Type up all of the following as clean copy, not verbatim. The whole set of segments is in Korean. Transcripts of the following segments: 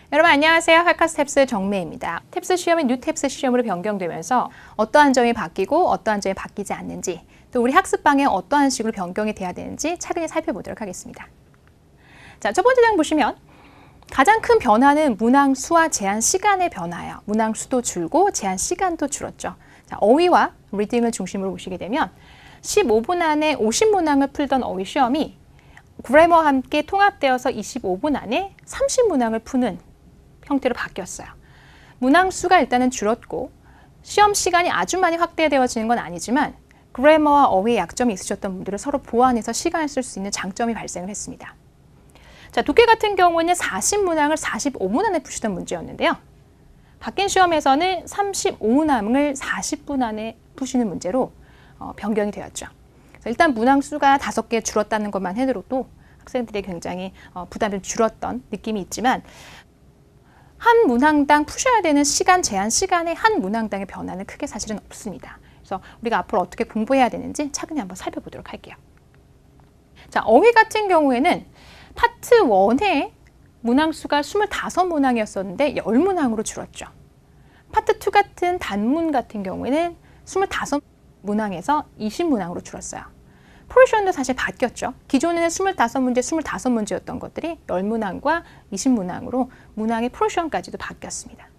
여러분 안녕하세요. 할카스 탭스 정매입니다. 탭스 시험이 뉴탭스 시험으로 변경되면서 어떠한 점이 바뀌고 어떠한 점이 바뀌지 않는지, 또 우리 학습방에 어떠한 식으로 변경이 돼야 되는지 차근히 살펴보도록 하겠습니다. 자, 첫 번째 장 보시면 가장 큰 변화는 문항수와 제한 시간의 변화예요. 문항수도 줄고 제한 시간도 줄었죠. 자, 어휘와 리딩을 중심으로 보시게 되면 15분 안에 50문항을 풀던 어휘 시험이 그래머와 함께 통합되어서 25분 안에 30문항을 푸는 형태로 바뀌었어요. 문항 수가 일단은 줄었고 시험 시간이 아주 많이 확대되어지는 건 아니지만 그래머와 어휘의 약점이 있으셨던 분들을 서로 보완해서 시간을 쓸 수 있는 장점이 발생을 했습니다. 자, 독해 같은 경우에는 40문항을 45분 안에 푸시던 문제였는데요. 바뀐 시험에서는 35문항을 40분 안에 푸시는 문제로 변경이 되었죠. 일단 문항 수가 5개 줄었다는 것만 해도 학생들이 굉장히 부담이 줄었던 느낌이 있지만 한 문항당 푸셔야 되는 시간 제한 시간에 한 문항당의 변화는 크게 사실은 없습니다. 그래서 우리가 앞으로 어떻게 공부해야 되는지 차근히 한번 살펴보도록 할게요. 자, 어휘 같은 경우에는 파트 1의 문항 수가 25문항이었었는데 10문항으로 줄었죠. 파트 2 같은 단문 같은 경우에는 25문항에서 20문항으로 줄었어요. 포지션도 사실 바뀌었죠. 기존에는 25문제, 25문제였던 것들이 10문항과 20문항으로 문항의 포지션까지도 바뀌었습니다.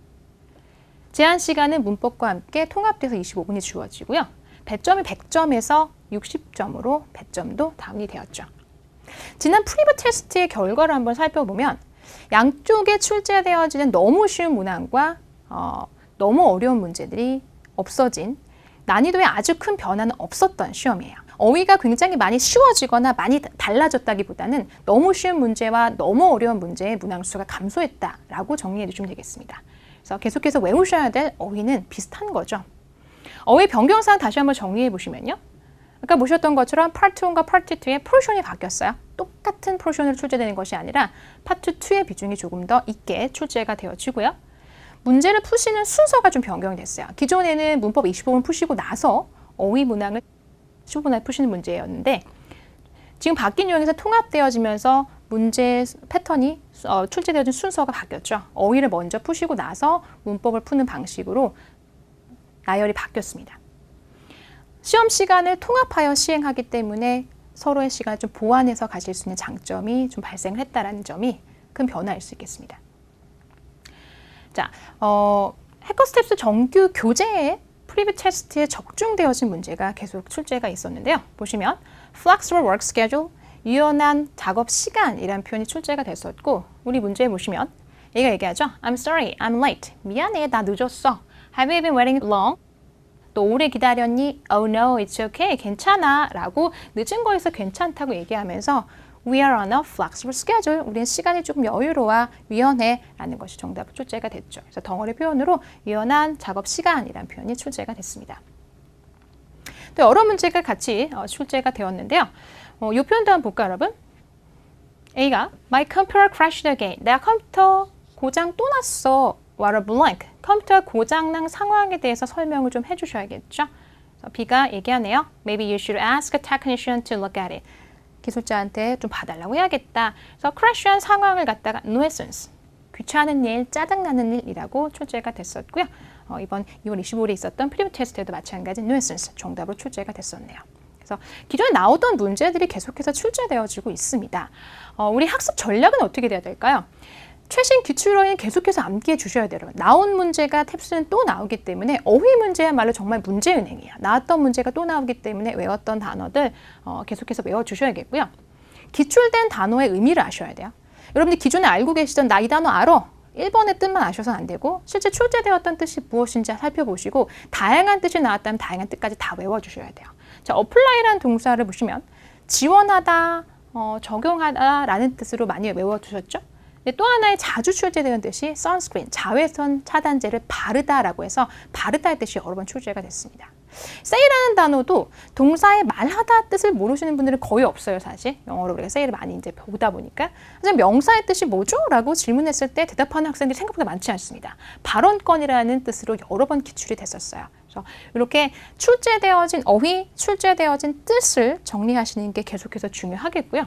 제한 시간은 문법과 함께 통합돼서 25분이 주어지고요. 배점이 100점에서 60점으로 배점도 다운이 되었죠. 지난 프리뷰 테스트의 결과를 한번 살펴보면 양쪽에 출제되어지는 너무 쉬운 문항과 너무 어려운 문제들이 없어진 난이도에 아주 큰 변화는 없었던 시험이에요. 어휘가 굉장히 많이 쉬워지거나 많이 달라졌다기보다는 너무 쉬운 문제와 너무 어려운 문제의 문항수가 감소했다라고 정리해 주시면 되겠습니다. 그래서 계속해서 외우셔야 될 어휘는 비슷한 거죠. 어휘 변경사항 다시 한번 정리해 보시면요. 아까 보셨던 것처럼 파트 1과 파트 2의 포지션이 바뀌었어요. 똑같은 포지션으로 출제되는 것이 아니라 파트 2의 비중이 조금 더 있게 출제가 되어지고요. 문제를 푸시는 순서가 좀 변경이 됐어요. 기존에는 문법 25분 푸시고 나서 어휘 문항을 15분 안에 푸시는 문제였는데 지금 바뀐 유형에서 통합되어지면서 문제 패턴이 출제되어진 순서가 바뀌었죠. 어휘를 먼저 푸시고 나서 문법을 푸는 방식으로 나열이 바뀌었습니다. 시험 시간을 통합하여 시행하기 때문에 서로의 시간을 좀 보완해서 가실 수 있는 장점이 좀 발생을 했다는 점이 큰 변화일 수 있겠습니다. 자, 해커스텝스 정규 교재에 프리뷰 테스트에 적중되어진 문제가 계속 출제가 있었는데요. 보시면 flexible work schedule, 유연한 작업 시간이라는 표현이 출제가 됐었고 우리 문제에 보시면 얘가 얘기하죠. I'm sorry, I'm late. 미안해, 나 늦었어. Have you been waiting long? 또 오래 기다렸니? Oh no, it's okay. 괜찮아. 라고 늦은 거에서 괜찮다고 얘기하면서 We are on a flexible schedule. 우리는 시간이 조금 여유로워, 유연해 라는 것이 정답으로 출제가 됐죠. 그래서 덩어리 표현으로 유연한 작업 시간이라는 표현이 출제가 됐습니다. 또 여러 문제가 같이 출제가 되었는데요. 이 표현도 한번 볼까요, 여러분? A가 My computer crashed again. 내 컴퓨터 고장 또 났어. What a blank. 컴퓨터 고장난 상황에 대해서 설명을 좀 해주셔야겠죠. B가 얘기하네요. Maybe you should ask a technician to look at it. 기술자한테 좀 봐달라고 해야겠다. 그래서 crash한 상황을 갖다가 nuisance, 귀찮은 일, 짜증나는 일이라고 출제가 됐었고요. 이번 2월 25일에 있었던 프리뷰 테스트에도 마찬가지 nuisance 정답으로 출제가 됐었네요. 그래서 기존에 나오던 문제들이 계속해서 출제되어지고 있습니다. 우리 학습 전략은 어떻게 돼야 될까요? 최신 기출어인 계속해서 암기해 주셔야 돼요. 나온 문제가 탭스는 또 나오기 때문에 어휘 문제야말로 정말 문제은행이에요. 나왔던 문제가 또 나오기 때문에 외웠던 단어들 계속해서 외워주셔야겠고요. 기출된 단어의 의미를 아셔야 돼요. 여러분들 기존에 알고 계시던 나 이 단어 알아. 1번의 뜻만 아셔서는 안 되고 실제 출제되었던 뜻이 무엇인지 살펴보시고 다양한 뜻이 나왔다면 다양한 뜻까지 다 외워주셔야 돼요. 자, apply라는 동사를 보시면 지원하다, 적용하다 라는 뜻으로 많이 외워두셨죠? 또 하나의 자주 출제되는 뜻이 sunscreen, 자외선 차단제를 바르다라고 해서 바르다의 뜻이 여러 번 출제가 됐습니다. say라는 단어도 동사의 말하다 뜻을 모르시는 분들은 거의 없어요, 사실. 영어로 우리가 say를 많이 이제 보다 보니까. 하지만 명사의 뜻이 뭐죠? 라고 질문했을 때 대답하는 학생들이 생각보다 많지 않습니다. 발언권이라는 뜻으로 여러 번 기출이 됐었어요. 그래서 이렇게 출제되어진 어휘, 출제되어진 뜻을 정리하시는 게 계속해서 중요하겠고요.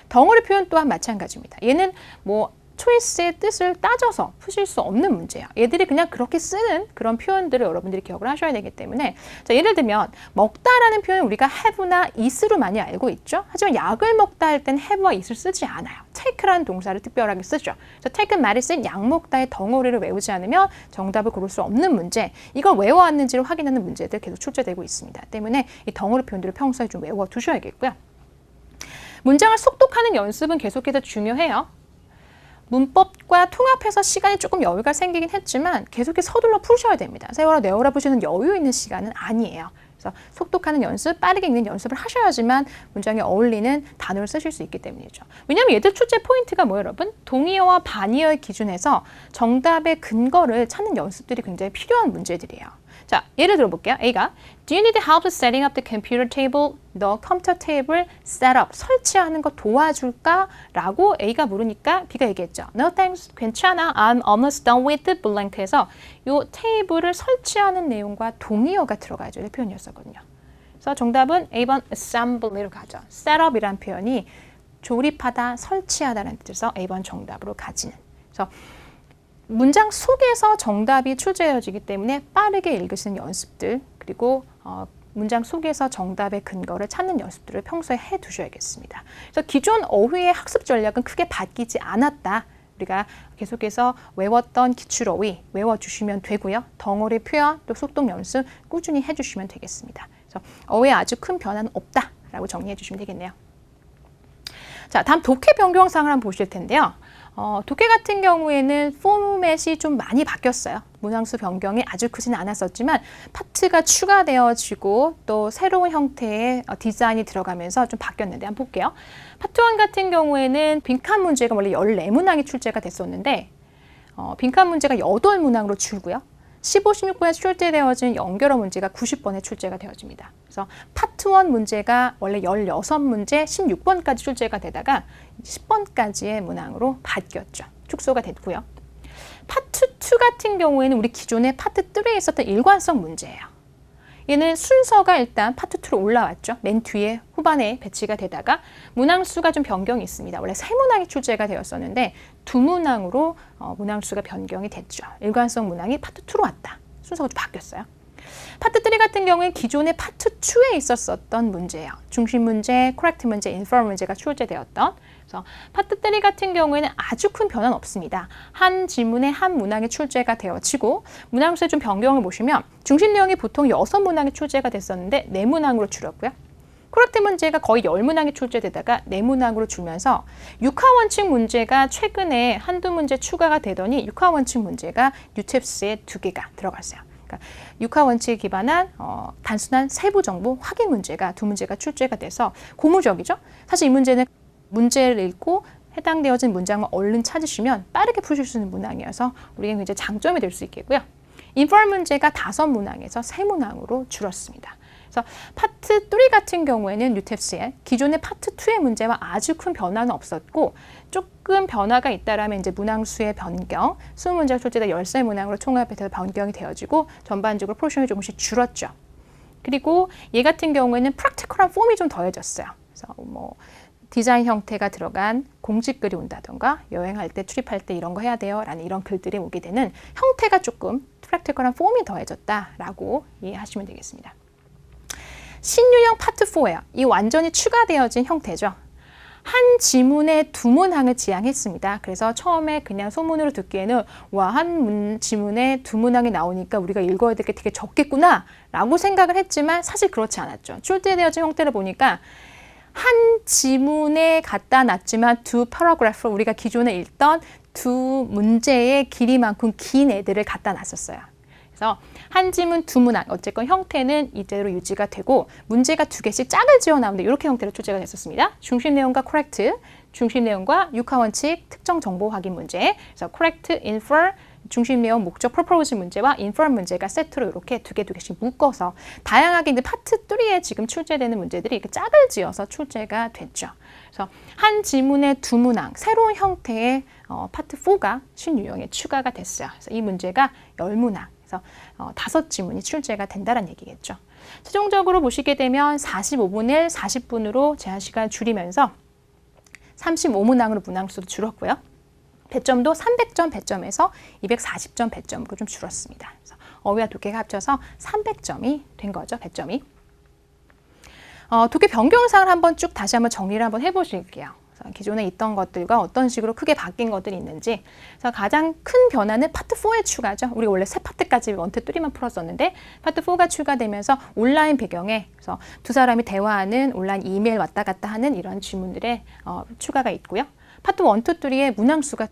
덩어리 표현 또한 마찬가지입니다. 얘는 뭐 초이스의 뜻을 따져서 푸실 수 없는 문제예요. 얘들이 그냥 그렇게 쓰는 그런 표현들을 여러분들이 기억을 하셔야 되기 때문에 자, 예를 들면 먹다라는 표현은 우리가 have나 eat으로 많이 알고 있죠. 하지만 약을 먹다 할 땐 have와 eat을 쓰지 않아요. take라는 동사를 특별하게 쓰죠. 그래서 take medicine, 약 먹다의 덩어리를 외우지 않으면 정답을 고를 수 없는 문제, 이걸 외워왔는지를 확인하는 문제들 계속 출제되고 있습니다. 때문에 이 덩어리 표현들을 평소에 좀 외워두셔야겠고요. 문장을 속독하는 연습은 계속해서 중요해요. 문법과 통합해서 시간이 조금 여유가 생기긴 했지만 계속해서 서둘러 푸셔야 됩니다. 세워라 내워라 푸시는 여유 있는 시간은 아니에요. 그래서 속독하는 연습, 빠르게 읽는 연습을 하셔야지만 문장에 어울리는 단어를 쓰실 수 있기 때문이죠. 왜냐하면 얘들 출제 포인트가 뭐예요, 여러분? 동의어와 반의어의 기준에서 정답의 근거를 찾는 연습들이 굉장히 필요한 문제들이에요. 자, 예를 들어볼게요. A가 Do you need help setting up the computer table? 너 컴퓨터 테이블 셋업, 설치하는 거 도와줄까? 라고 A가 물으니까 B가 얘기했죠. No thanks, 괜찮아. I'm almost done with the blank 해서 이 테이블을 설치하는 내용과 동의어가 들어가야 될 표현이었거든요. 그래서 정답은 A번 assembly로 가죠. setup이란 표현이 조립하다, 설치하다라는 뜻에서 A번 정답으로 가지는. 그래서 문장 속에서 정답이 출제되어지기 때문에 빠르게 읽으시는 연습들, 그리고 문장 속에서 정답의 근거를 찾는 연습들을 평소에 해두셔야겠습니다. 그래서 기존 어휘의 학습 전략은 크게 바뀌지 않았다. 우리가 계속해서 외웠던 기출어휘 외워주시면 되고요. 덩어리 표현, 또 속독 연습 꾸준히 해주시면 되겠습니다. 그래서 어휘에 아주 큰 변화는 없다라고 정리해 주시면 되겠네요. 자, 다음 독해 변경사항을 한번 보실 텐데요. 독해 같은 경우에는 포맷이 좀 많이 바뀌었어요. 문항수 변경이 아주 크지는 않았었지만 파트가 추가되어지고 또 새로운 형태의 디자인이 들어가면서 좀 바뀌었는데 한번 볼게요. 파트 1 같은 경우에는 빈칸 문제가 원래 14문항이 출제가 됐었는데 빈칸 문제가 8문항으로 줄고요. 15, 16번에 출제되어진 연결어 문제가 90번에 출제가 되어집니다. 그래서 파트 1 문제가 원래 16문제, 16번까지 출제가 되다가 10번까지의 문항으로 바뀌었죠. 축소가 됐고요. 파트 2 같은 경우에는 우리 기존에 파트 3에 있었던 일관성 문제예요. 얘는 순서가 일단 파트 2로 올라왔죠. 맨 뒤에 후반에 배치가 되다가 문항수가 좀 변경이 있습니다. 원래 3문항이 출제가 되었었는데 2문항으로 문항수가 변경이 됐죠. 일관성 문항이 파트 2로 왔다. 순서가 좀 바뀌었어요. 파트 3 같은 경우에 기존의 파트 2에 있었던 문제예요. 중심 문제, 코렉트 문제, 인퍼 문제가 출제되었던. 그래서 파트 3 같은 경우에는 아주 큰 변화는 없습니다. 한 지문에 한 문항이 출제가 되어지고 문항수의 좀 변경을 보시면 중심 내용이 보통 6문항이 출제가 됐었는데 4문항으로 줄었고요. 코렉트 문제가 거의 10문항이 출제되다가 4문항으로 줄면서 육하원칙 문제가 최근에 한두 문제 추가가 되더니 육하원칙 문제가 뉴탭스에 2개가 들어갔어요. 그러니까 육하원칙에 기반한 단순한 세부 정보 확인 문제가 2문제가 출제가 돼서 고무적이죠. 사실 이 문제는 문제를 읽고 해당되어진 문장만 얼른 찾으시면 빠르게 푸실 수 있는 문항이어서 우리에게 굉장히 장점이 될 수 있겠고요. 인퍼 문제가 5문항에서 3문항으로 줄었습니다. 그래서 파트 3 같은 경우에는 뉴탭스에 기존의 파트 2의 문제와 아주 큰 변화는 없었고 조금 변화가 있다라면 이제 문항수의 변경, 20문제가 출제된 13문항으로 총합해서 변경이 되어지고 전반적으로 포션이 조금씩 줄었죠. 그리고 얘 같은 경우에는 프랙티컬한 폼이 좀 더해졌어요. 그래서 뭐 디자인 형태가 들어간 공지글이 온다던가 여행할 때 출입할 때 이런 거 해야 돼요 라는 이런 글들이 오게 되는 형태가 조금 프랙티컬한 폼이 더해졌다라고 이해하시면 되겠습니다. 신유형 파트 4예요. 이 완전히 추가되어진 형태죠. 한 지문에 2문항을 지향했습니다. 그래서 처음에 그냥 소문으로 듣기에는 와, 한 지문에 2문항이 나오니까 우리가 읽어야 될 게 되게 적겠구나 라고 생각을 했지만 사실 그렇지 않았죠. 출제되어진 형태를 보니까 한 지문에 갖다 놨지만 2 paragraph를 우리가 기존에 읽던 2 문제의 길이만큼 긴 애들을 갖다 놨었어요. 그래서 한 지문 2문항, 어쨌건 형태는 이대로 유지가 되고 문제가 2개씩 짝을 지어 나오는데 이렇게 형태로 출제가 됐었습니다. 중심 내용과 코렉트, 중심 내용과 육하원칙, 특정 정보 확인 문제, 그래서 코렉트, 인퍼, 중심 내용, 목적, 프로포즈 문제와 인퍼 문제가 세트로 이렇게 두 개씩 묶어서 다양하게 이제 파트 3에 지금 출제되는 문제들이 이렇게 짝을 지어서 출제가 됐죠. 그래서 한 지문에 2문항, 새로운 형태의 파트 4가 신유형에 추가가 됐어요. 그래서 이 문제가 10문항. 그래서 5지문이 출제가 된다는 얘기겠죠. 최종적으로 보시게 되면 45분을 40분으로 제한 시간을 줄이면서 35문항으로 문항수도 줄었고요. 배점도 300점 배점에서 240점 배점으로 좀 줄었습니다. 그래서 어휘와 독해가 합쳐서 300점이 된 거죠, 배점이. 독해 변경사항을 한번 쭉 다시 한번 정리를 한번 해보실게요. 기존에 있던 것들과 어떤 식으로 크게 바뀐 것들이 있는지. 그래서 가장 큰 변화는 파트 4의 추가죠. 우리 원래 세 파트까지 1, 2, 3만 풀었었는데 파트 4가 추가되면서 온라인 배경에 그래서 두 사람이 대화하는 온라인 이메일 왔다 갔다 하는 이런 질문들의 추가가 있고요. 파트 1, 2, 3의 문항수가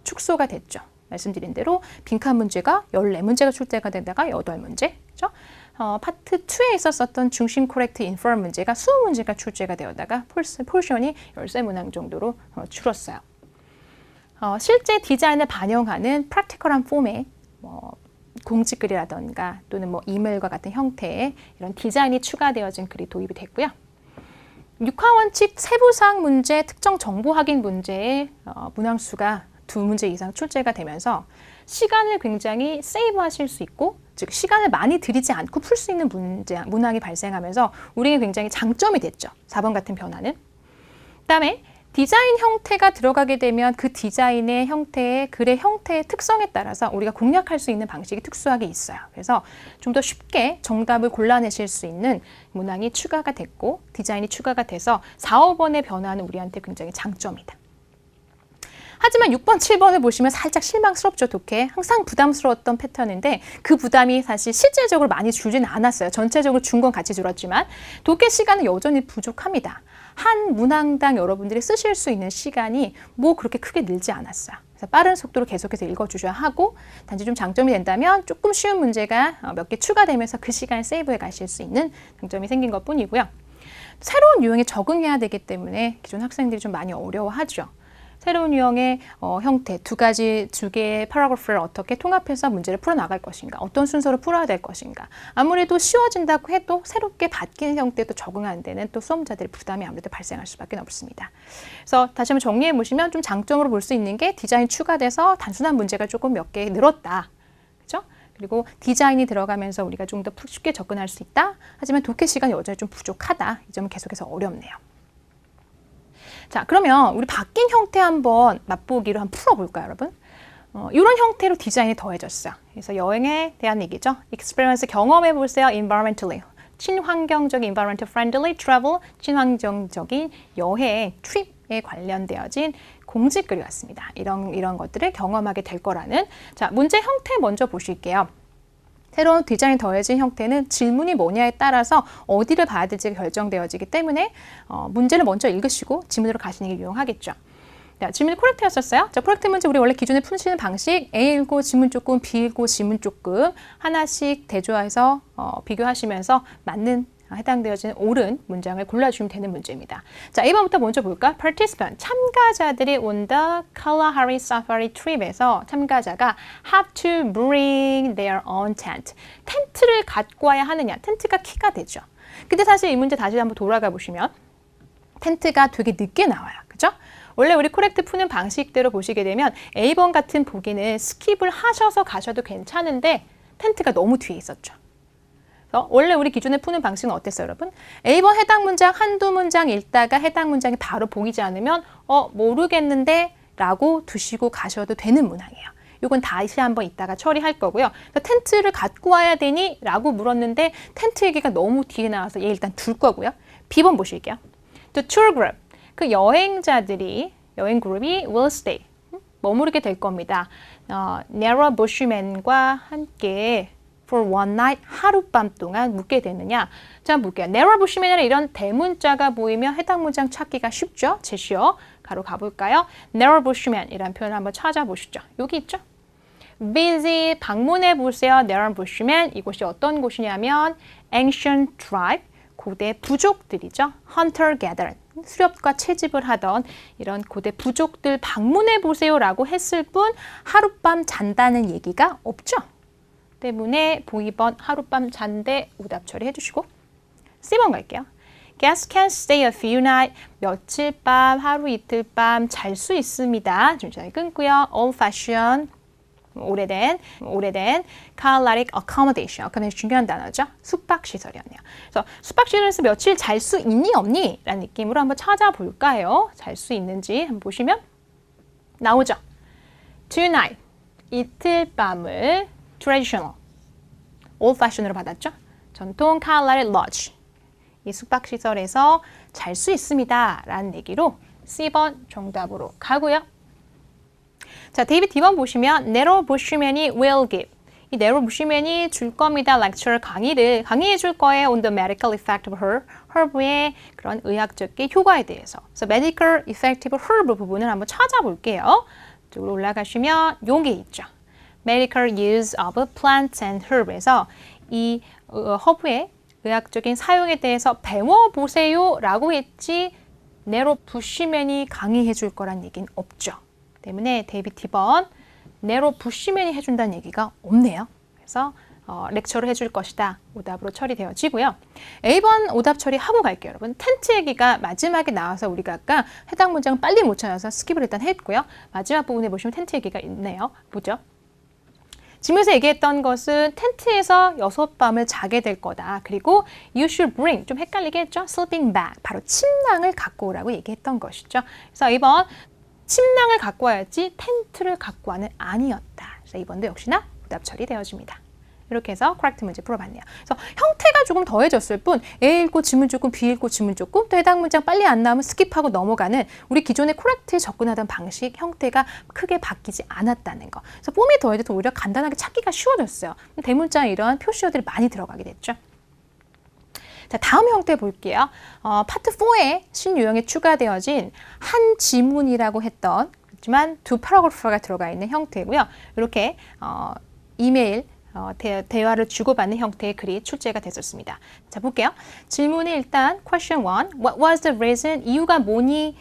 축소가 됐죠. 말씀드린 대로 빈칸 문제가 14문제가 출제가 되다가 8문제. 그렇죠? 파트 2에 있었던 중심 코렉트 인퍼 문제가 20문제가 출제가 되었다가 포션이 13문항 정도로 줄었어요. 실제 디자인을 반영하는 프랙티컬한 폼의 공지글이라던가 또는 이메일과 같은 형태의 이런 디자인이 추가되어진 글이 도입이 됐고요. 육하원칙 세부사항 문제, 특정 정보 확인 문제의 문항수가 2문제 이상 출제가 되면서 시간을 굉장히 세이브하실 수 있고 즉 시간을 많이 들이지 않고 풀 수 있는 문항이 발생하면서 우리에게 굉장히 장점이 됐죠. 4번 같은 변화는. 그다음에 디자인 형태가 들어가게 되면 그 디자인의 형태의 글의 형태의 특성에 따라서 우리가 공략할 수 있는 방식이 특수하게 있어요. 그래서 좀 더 쉽게 정답을 골라내실 수 있는 문항이 추가가 됐고 디자인이 추가가 돼서 4, 5번의 변화는 우리한테 굉장히 장점이다. 하지만 6번, 7번을 보시면 살짝 실망스럽죠, 독해. 항상 부담스러웠던 패턴인데 그 부담이 사실 실질적으로 많이 줄지는 않았어요. 전체적으로 준 건 같이 줄었지만 독해 시간은 여전히 부족합니다. 한 문항당 여러분들이 쓰실 수 있는 시간이 그렇게 크게 늘지 않았어요. 그래서 빠른 속도로 계속해서 읽어주셔야 하고 단지 좀 장점이 된다면 조금 쉬운 문제가 몇 개 추가되면서 그 시간을 세이브해 가실 수 있는 장점이 생긴 것뿐이고요. 새로운 유형에 적응해야 되기 때문에 기존 학생들이 좀 많이 어려워하죠. 새로운 유형의 형태, 두 개의 패러그래프를 어떻게 통합해서 문제를 풀어나갈 것인가, 어떤 순서로 풀어야 될 것인가. 아무래도 쉬워진다고 해도 새롭게 바뀐 형태에 또 적응하는 데는 또 수험자들의 부담이 아무래도 발생할 수밖에 없습니다. 그래서 다시 한번 정리해 보시면 좀 장점으로 볼 수 있는 게 디자인 추가돼서 단순한 문제가 조금 몇 개 늘었다. 그렇죠? 그리고 디자인이 들어가면서 우리가 좀 더 쉽게 접근할 수 있다. 하지만 독해 시간이 여전히 좀 부족하다. 이 점은 계속해서 어렵네요. 자, 그러면 우리 바뀐 형태 한번 맛보기로 한번 풀어볼까요, 여러분? 이런 형태로 디자인이 더해졌어요. 그래서 여행에 대한 얘기죠. experience 경험해보세요. environmentally. 친환경적인 environmental friendly travel, 친환경적인 여행, trip에 관련되어진 공지글이 왔습니다. 이런 것들을 경험하게 될 거라는. 자, 문제 형태 먼저 보실게요. 새로운 디자인이 더해진 형태는 질문이 뭐냐에 따라서 어디를 봐야 될지가 결정되어지기 때문에 문제를 먼저 읽으시고 질문으로 가시는 게 유용하겠죠. 자, 질문이 코렉트였었어요. 자, 코렉트 문제 우리 원래 기존에 푸시는 방식 A 읽고 질문 조금, B 읽고 질문 조금 하나씩 대조해서 비교하시면서 맞는 해당되어지는 옳은 문장을 골라주시면 되는 문제입니다. 자, 1번부터 먼저 볼까? Participant, 참가자들이 온 the Kalahari Safari Trip에서 참가자가 have to bring their own tent. 텐트를 갖고 와야 하느냐? 텐트가 키가 되죠. 근데 사실 이 문제 다시 한번 돌아가 보시면 텐트가 되게 늦게 나와요. 그죠? 원래 우리 코렉트 푸는 방식대로 보시게 되면 A번 같은 보기는 스킵을 하셔서 가셔도 괜찮은데 텐트가 너무 뒤에 있었죠. 원래 우리 기존에 푸는 방식은 어땠어요, 여러분? A번 해당 문장 한두 문장 읽다가 해당 문장이 바로 보이지 않으면 모르겠는데 라고 두시고 가셔도 되는 문항이에요. 이건 다시 한번 이따가 처리할 거고요. 텐트를 갖고 와야 되니? 라고 물었는데 텐트 얘기가 너무 뒤에 나와서 얘 일단 둘 거고요. B번 보실게요. The tour group, 그 여행 그룹이 will stay, 머무르게 될 겁니다. Nara Bushman과 함께 for one night, 하룻밤 동안 묵게 되느냐? 자, 한번 볼게요. Nara Bushman이라는 이런 대문자가 보이면 해당 문장 찾기가 쉽죠? 제시어 가로 가볼까요? Nara Bushman이라는 표현을 한번 찾아보시죠. 여기 있죠? Visit, 방문해 보세요. Nara Bushman, 이곳이 어떤 곳이냐면 ancient tribe, 고대 부족들이죠. Hunter-gatherer, 수렵과 채집을 하던 이런 고대 부족들 방문해 보세요라고 했을 뿐 하룻밤 잔다는 얘기가 없죠. 때문에 보기 번 하룻밤 잔대 오답 처리해 주시고 C번 갈게요. Guests can stay a few nights, 며칠 밤, 하루 이틀 밤 잘 수 있습니다. 준비잘 끊고요. Old-fashioned, 오래된 Carlatic accommodation, 중요한 단어죠. 숙박시설이었네요. 그래서 숙박시설에서 며칠 잘 수 있니 없니? 라는 느낌으로 한번 찾아볼까요? 잘 수 있는지 한번 보시면 나오죠. tonight. 이틀 밤을 traditional. old fashion으로 받았죠? 전통 칼날의 lodge. 이 숙박시설에서 잘 수 있습니다. 라는 얘기로 C번 정답으로 가고요. 자, 데이비드 D번 보시면 네로 부시맨이 will give. 이 네로 부시맨이 줄 겁니다. lecture 강의해 줄 거예요. on the medical effect of herb의 그런 의학적인 효과에 대해서. 그래서 medical effective herb 부분을 한번 찾아볼게요. 쪽으로 올라가시면 여기 있죠. medical use of plants and herb에서 이 허브의 의학적인 사용에 대해서 배워보세요 라고 했지 네로 부시맨이 강의해 줄 거란 얘기는 없죠. 때문에 데이비드 D번 네로 부시맨이 해준다는 얘기가 없네요. 그래서 렉처를 해줄 것이다. 오답으로 처리되어지고요. A번 오답 처리하고 갈게요. 여러분 텐트 얘기가 마지막에 나와서 우리가 아까 해당 문장을 빨리 못 찾아서 스킵을 일단 했고요. 마지막 부분에 보시면 텐트 얘기가 있네요. 보죠. 지면서 얘기했던 것은 텐트에서 6밤을 자게 될 거다. 그리고 you should bring, 좀 헷갈리게 했죠? sleeping bag, 바로 침낭을 갖고 오라고 얘기했던 것이죠. 그래서 이번 침낭을 갖고 와야지 텐트를 갖고 와는 아니었다. 그래서 이번도 역시나 오답 처리되어집니다. 이렇게 해서 correct 문제 풀어봤네요. 그래서 형태가 조금 더해졌을 뿐 A 읽고 지문 조금, B 읽고 지문 조금, 또 해당 문장 빨리 안 나오면 스킵하고 넘어가는 우리 기존의 correct에 접근하던 방식, 형태가 크게 바뀌지 않았다는 거. 그래서 폼이 더해져서 오히려 간단하게 찾기가 쉬워졌어요. 대문장에 이러한 표시어들이 많이 들어가게 됐죠. 자, 다음 형태 볼게요. 파트 4에 신유형에 추가되어진 한 지문이라고 했던, 그렇지만 두 패러그래프가 들어가 있는 형태고요. 이렇게 이메일, 대화를 주고받는 형태의 글이 출제가 됐었습니다. 자, 볼게요. 질문이 일단 question 1. What was the reason? 이유가 뭐니?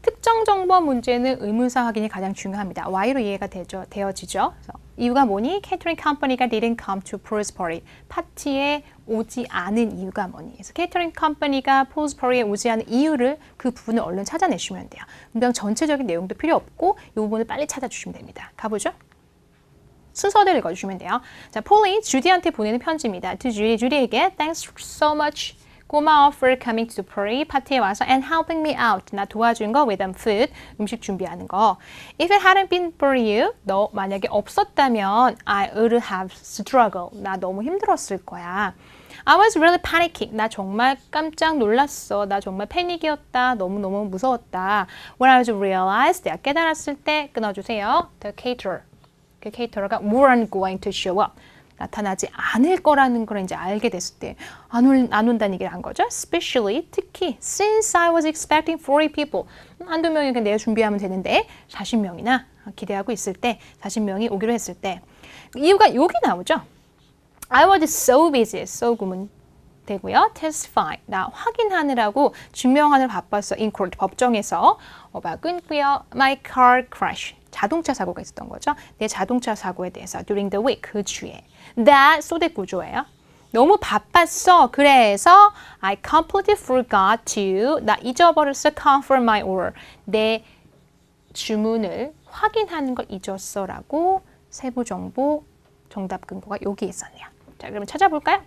특정 정보 문제는 의문사 확인이 가장 중요합니다. Why로 이해가 되어지죠. 그래서 이유가 뭐니? Catering company가 didn't come to Paul's party. 파티에 오지 않은 이유가 뭐니? 그래서 Catering company가 Paul's party에 오지 않은 이유를 그 부분을 얼른 찾아내시면 돼요. 문장 전체적인 내용도 필요 없고 이 부분을 빨리 찾아주시면 됩니다. 가보죠. 순서대로 읽어주시면 돼요. 자, 폴이 주디한테 보내는 편지입니다. To Judy, 주디에게 Thanks so much. 고마워 for coming to the party. 파티에 와서 and helping me out. 나 도와준 거 with them food. 음식 준비하는 거. If it hadn't been for you, 너 만약에 없었다면 I would have struggled. 나 너무 힘들었을 거야. I was really panicking. 나 정말 깜짝 놀랐어. 나 정말 패닉이었다. 너무너무 무서웠다. When I was realized, 내가 깨달았을 때 끊어주세요. The caterer. 그 케이터러가 weren't going to show up. 나타나지 않을 거라는 걸 이제 알게 됐을 때 안 온다는 얘기를 한 거죠. Especially, 특히 since I was expecting 40 people. 한두 명이 그냥 내가 준비하면 되는데 40명이나 기대하고 있을 때 40명이 오기로 했을 때 이유가 여기 나오죠. I was so busy. so 구문 되고요. testify. 나 확인하느라고 증명하느라 바빴어. in court. 법정에서 어바 끊고요. My car crash. 자동차 사고가 있었던 거죠. 내 자동차 사고에 대해서 during the week, 그 주에. That 소대 구조예요. 너무 바빴어. 그래서 I completely forgot to, 나 잊어버렸어. confirm my order. 내 주문을 확인하는 걸 잊었어 라고 세부 정보 정답 근거가 여기 있었네요. 자, 그러면 찾아볼까요?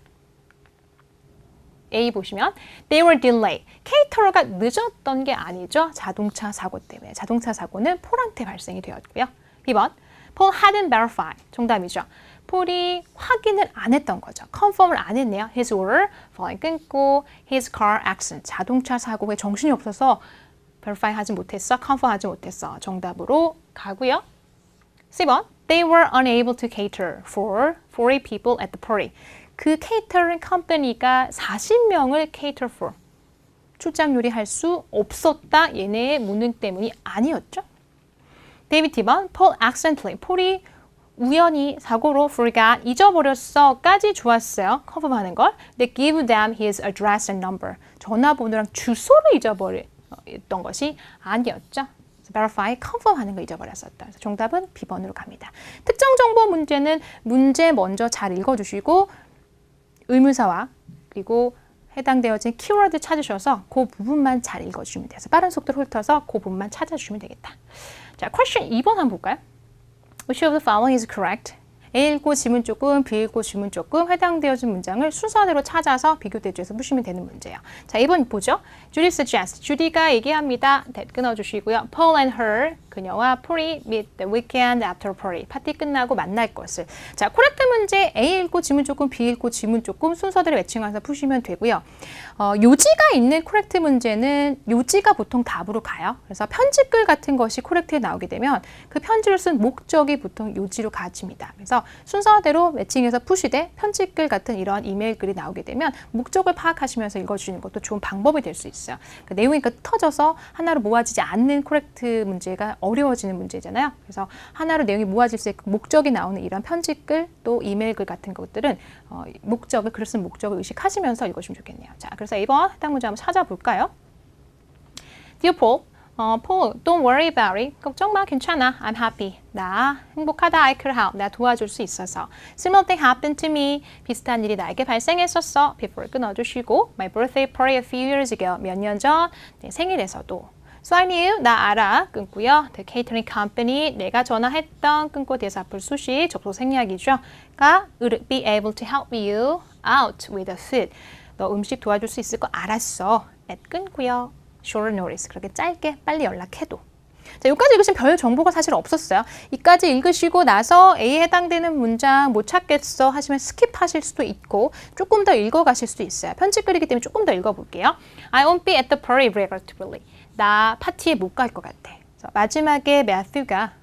A 보시면 they were delayed. 케이터러가 늦었던 게 아니죠. 자동차 사고 때문에. 자동차 사고는 폴한테 발생이 되었고요. B번 Paul hadn't verified. 정답이죠. 폴이 확인을 안 했던 거죠. confirm을 안 했네요. His order, following 끊고 his car accident. 자동차 사고에 정신이 없어서 verify 하지 못했어. confirm 하지 못했어. 정답으로 가고요. C번 They were unable to cater for 40 people at the party. 그 케이터링 컴퍼니가 40명을 cater for 출장 요리할 수 없었다. 얘네의 무능 때문이 아니었죠. 데이비드 D번 Paul accidentally 폴이 우연히 사고로 forgot 잊어버렸어까지 좋았어요. 컨펌하는 걸. They give them his address and number. 전화번호랑 주소를 잊어버렸던 것이 아니었죠. verify, confirm하는 거 잊어버렸었다. 그래서 정답은 B번으로 갑니다. 특정 정보 문제는 문제 먼저 잘 읽어주시고 의문사와 그리고 해당되어진 키워드 찾으셔서 그 부분만 잘 읽어주시면 돼요. 빠른 속도로 훑어서 그 부분만 찾아주시면 되겠다. 자, question 2번 한번 볼까요? Which of the following is correct? A 읽고 지문 조금, B 읽고 지문 조금 해당되어진 문장을 순서대로 찾아서 비교 대조해서 푸시면 되는 문제예요. 자, 2번 보죠. Judy suggests. 주디가 얘기합니다. that 끊어주시고요. Paul and her. 그녀와 폴이 meet the weekend after party. 파티 끝나고 만날 것을. 자, 코렉트 문제 A 읽고 지문 조금, B 읽고 지문 조금 순서대로 매칭해서 푸시면 되고요. 요지가 있는 코렉트 문제는 요지가 보통 답으로 가요. 그래서 편집글 같은 것이 코렉트에 나오게 되면 그 편지를 쓴 목적이 보통 요지로 가집니다. 그래서 순서대로 매칭해서 푸시되 편집글 같은 이런 이메일 글이 나오게 되면 목적을 파악하시면서 읽어주는 것도 좋은 방법이 될 수 있어요. 그 내용이 터져서 하나로 모아지지 않는 코렉트 문제가 어려워지는 문제잖아요. 그래서 하나로 내용이 모아질 수 있고 목적이 나오는 이런 편집글 또 이메일 글 같은 것들은 목적을 글을 쓴 목적을 의식하시면서 읽어주면 좋겠네요. 자, 그래서 2번 해당 문제 한번 찾아볼까요? Dear Paul, Paul, don't worry about it. 걱정 마, 괜찮아. I'm happy. 나 행복하다. I could help. 나 도와줄 수 있어서. Similar thing happened to me. 비슷한 일이 나에게 발생했었어. Before 끊어주시고 My birthday party a few years ago. 몇 년 전 내 생일에서도. So I knew, 나 알아, 끊고요. The catering company, 내가 전화했던 끊고 대사 앞을 수시, 접속 생략이죠. 가 would be able to help you out with the food. 너 음식 도와줄 수 있을 거 알았어. at 끊고요. short notice, 그렇게 짧게 빨리 연락해도. 자, 여기까지 읽으시면 별 정보가 사실 없었어요. 이까지 읽으시고 나서 A에 해당되는 문장 못 찾겠어 하시면 스킵하실 수도 있고 조금 더 읽어가실 수도 있어요. 편집글이기 때문에 조금 더 읽어볼게요. I won't be at the party regrettably. 나 파티에 못 갈 것 같아. 마지막에 매튜가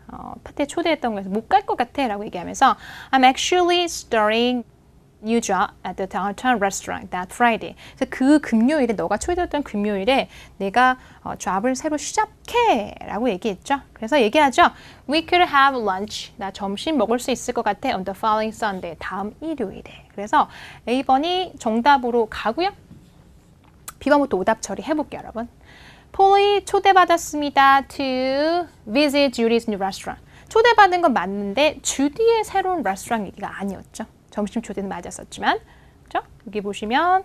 파티에 초대했던 거에서 못 갈 것 같아 라고 얘기하면서 I'm actually starting new job at the downtown restaurant that Friday. 그래서 그 금요일에 너가 초대했던 금요일에 내가 잡을 새로 시작해 라고 얘기했죠. 그래서 얘기하죠. We could have lunch. 나 점심 먹을 수 있을 것 같아 on the following Sunday. 다음 일요일에. 그래서 A번이 정답으로 가고요. B번부터 오답 처리해볼게요, 여러분. 폴이 초대받았습니다. to visit Judy's new restaurant. 초대받은 건 맞는데 주디의 새로운 레스토랑 얘기가 아니었죠. 점심 초대는 맞았었지만, 그렇죠? 여기 보시면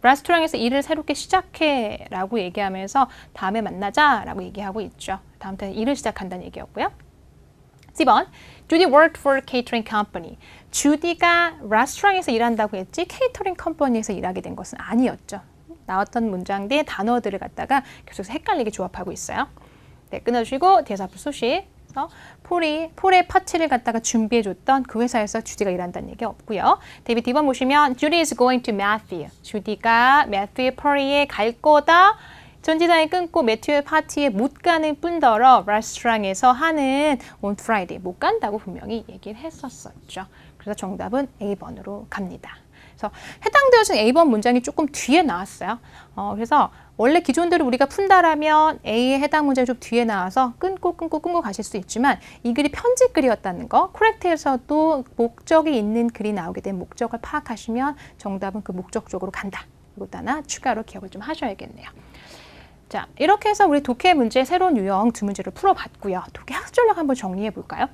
레스토랑에서 일을 새롭게 시작해 라고 얘기하면서 다음에 만나자 라고 얘기하고 있죠. 다음부터는 일을 시작한다는 얘기였고요. C번, Judy worked for a catering company. 주디가 레스토랑에서 일한다고 했지 케이터링 컴퍼니에서 일하게 된 것은 아니었죠. 나왔던 문장 뒤에 단어들을 갖다가 계속해서 헷갈리게 조합하고 있어요. 네, 끊어주시고 대사 앞으로 수시. 폴의 파티를 갖다가 준비해줬던 그 회사에서 주디가 일한다는 얘기 없고요. 데이비드 D번 보시면 Judy is going to Matthew. 주디가 매튜의 파티에 갈 거다. 전지사에 끊고 매튜의 파티에 못 가는 뿐더러 레스토랑에서 하는 on Friday 못 간다고 분명히 얘기를 했었었죠. 그래서 정답은 A번으로 갑니다. 그래서 해당되어진 A번 문장이 조금 뒤에 나왔어요. 그래서 원래 기존대로 우리가 푼다라면 A의 해당 문장이 좀 뒤에 나와서 끊고 가실 수 있지만 이 글이 편집글이었다는 거, 코렉트에서도 목적이 있는 글이 나오게 된 목적을 파악하시면 정답은 그 목적 쪽으로 간다. 이것도 하나 추가로 기억을 좀 하셔야겠네요. 자, 이렇게 해서 우리 독해 문제 새로운 유형 두 문제를 풀어봤고요. 독해 학습전략 한번 정리해 볼까요?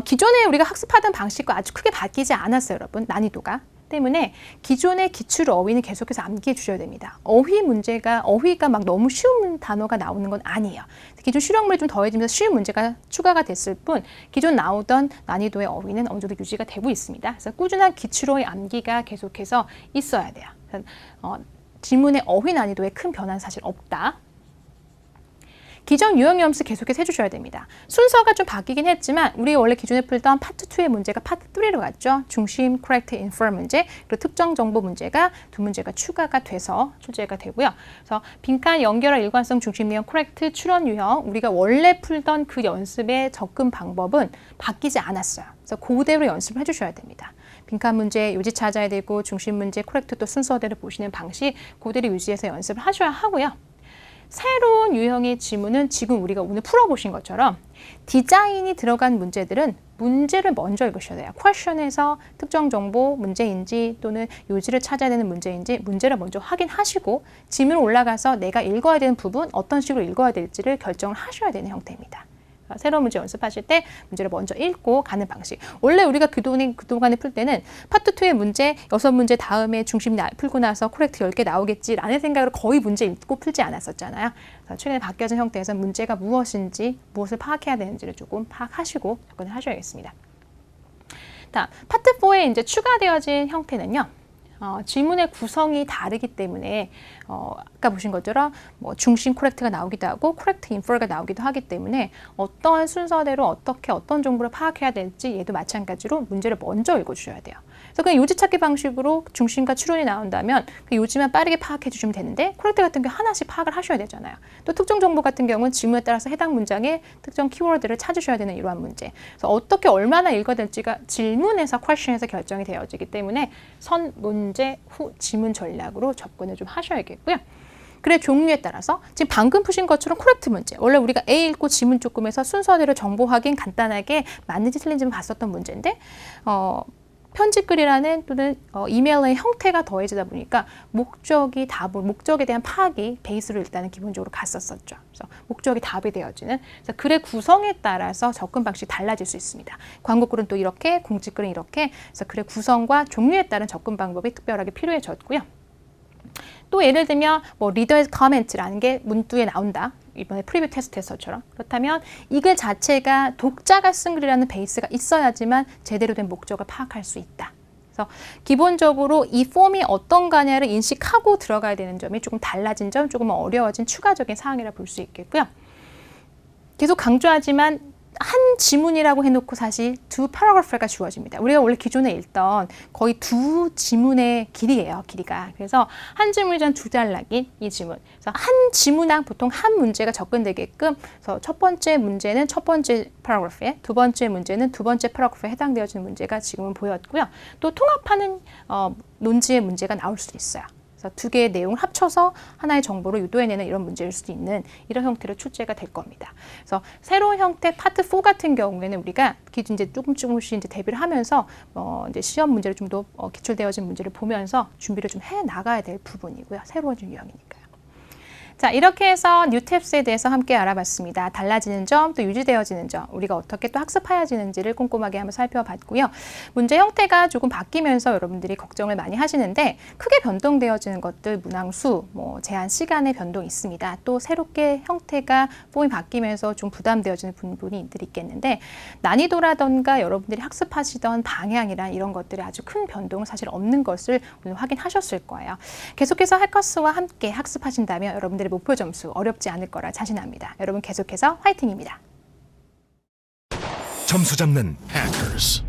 기존에 우리가 학습하던 방식과 아주 크게 바뀌지 않았어요, 여러분. 난이도가. 때문에 기존의 기출 어휘는 계속해서 암기해 주셔야 됩니다. 어휘가 막 너무 쉬운 단어가 나오는 건 아니에요. 기존 수령물이 좀 더해지면서 쉬운 문제가 추가가 됐을 뿐 기존 나오던 난이도의 어휘는 어느 정도 유지가 되고 있습니다. 그래서 꾸준한 기출 어휘 암기가 계속해서 있어야 돼요. 지문의 어휘 난이도에 큰 변화는 사실 없다. 기존 유형 연습 계속해서 해주셔야 됩니다. 순서가 좀 바뀌긴 했지만 우리 원래 기존에 풀던 파트 2의 문제가 파트 3로 갔죠. 중심, correct, infer 문제, 그리고 특정 정보 문제가 두 문제가 추가가 돼서 출제가 되고요. 그래서 빈칸 연결할 일관성 중심 유형, correct, 출원 유형 우리가 원래 풀던 그 연습의 접근 방법은 바뀌지 않았어요. 그래서 그대로 연습을 해주셔야 됩니다. 빈칸 문제 요지 찾아야 되고 중심 문제, correct 또 순서대로 보시는 방식 그대로 유지해서 연습을 하셔야 하고요. 새로운 유형의 지문은 지금 우리가 오늘 풀어보신 것처럼 디자인이 들어간 문제들은 문제를 먼저 읽으셔야 돼요. 퀘션에서 특정 정보 문제인지 또는 요지를 찾아야 되는 문제인지 문제를 먼저 확인하시고 지문 올라가서 내가 읽어야 되는 부분 어떤 식으로 읽어야 될지를 결정을 하셔야 되는 형태입니다. 새로운 문제 연습하실 때 문제를 먼저 읽고 가는 방식. 원래 우리가 그동안에 풀 때는 파트 2의 문제 6문제 다음에 중심 풀고 나서 코렉트 10개 나오겠지라는 생각으로 거의 문제 읽고 풀지 않았었잖아요. 그래서 최근에 바뀌어진 형태에서 문제가 무엇인지 무엇을 파악해야 되는지를 조금 파악하시고 접근을 하셔야겠습니다. 다음, 파트 4에 이제 추가되어진 형태는요. 질문의 구성이 다르기 때문에 아까 보신 것처럼 뭐 중심 코렉트가 나오기도 하고 코렉트 인퍼가 나오기도 하기 때문에 어떠한 순서대로 어떻게 어떤 정보를 파악해야 될지 얘도 마찬가지로 문제를 먼저 읽어주셔야 돼요. 그래서 그냥 요지 찾기 방식으로 중심과 추론이 나온다면 그 요지만 빠르게 파악해 주시면 되는데 코렉트 같은 경우 하나씩 파악을 하셔야 되잖아요. 또 특정 정보 같은 경우는 질문에 따라서 해당 문장에 특정 키워드를 찾으셔야 되는 이러한 문제. 그래서 어떻게 얼마나 읽어야 될지가 질문에서 퀘스천에서 결정이 되어지기 때문에 선 문제 후 지문 전략으로 접근을 좀 하셔야겠고요. 그래 종류에 따라서 지금 방금 푸신 것처럼 코렉트 문제. 원래 우리가 A 읽고 지문 조금 해서 순서대로 정보 확인 간단하게 맞는지 틀린지만 봤었던 문제인데 편집글이라는 또는 이메일의 형태가 더해지다 보니까 목적이 답을 목적에 대한 파악이 베이스로 일단은 기본적으로 갔었었죠. 그래서 목적이 답이 되어지는 그래서 글의 구성에 따라서 접근 방식이 달라질 수 있습니다. 광고글은 또 이렇게, 공지글은 이렇게. 그래서 글의 구성과 종류에 따른 접근 방법이 특별하게 필요해졌고요. 또 예를 들면 뭐 리더의 커멘트라는 게 문두에 나온다. 이번에 프리뷰 테스트에서처럼. 그렇다면 이 글 자체가 독자가 쓴 글이라는 베이스가 있어야지만 제대로 된 목적을 파악할 수 있다. 그래서 기본적으로 이 폼이 어떤가냐를 인식하고 들어가야 되는 점이 조금 달라진 점, 조금 어려워진 추가적인 사항이라 볼 수 있겠고요. 계속 강조하지만 한 지문이라고 해놓고 사실 두 paragraph가 주어집니다. 우리가 원래 기존에 읽던 거의 두 지문의 길이에요, 길이가. 그래서 한 지문이란 두 단락인 이 지문. 그래서 한 지문당 보통 한 문제가 접근되게끔 그래서 첫 번째 문제는 첫 번째 paragraph에, 두 번째 문제는 두 번째 paragraph에 해당되어지는 문제가 지금은 보였고요. 또 통합하는 논지의 문제가 나올 수도 있어요. 그래서 두 개의 내용을 합쳐서 하나의 정보를 유도해내는 이런 문제일 수도 있는 이런 형태로 출제가 될 겁니다. 그래서 새로운 형태 파트 4 같은 경우에는 우리가 기존 이제 조금씩 이제 대비를 하면서 이제 시험 문제를 좀 더 기출되어진 문제를 보면서 준비를 좀 해 나가야 될 부분이고요. 새로운 유형이니까요. 자, 이렇게 해서 뉴탭스에 대해서 함께 알아봤습니다. 달라지는 점, 또 유지되어지는 점, 우리가 어떻게 또 학습하여지는지를 꼼꼼하게 한번 살펴봤고요. 문제 형태가 조금 바뀌면서 여러분들이 걱정을 많이 하시는데 크게 변동되어지는 것들, 문항수, 뭐 제한 시간의 변동이 있습니다. 또 새롭게 형태가 폼이 바뀌면서 좀 부담되어지는 부분이 있겠는데 난이도라던가 여러분들이 학습하시던 방향이란 이런 것들이 아주 큰 변동은 사실 없는 것을 오늘 확인하셨을 거예요. 계속해서 해커스와 함께 학습하신다면 여러분들의 목표 점수 어렵지 않을 거라 자신합니다. 여러분 계속해서 화이팅입니다. 점수 잡는 Hackers.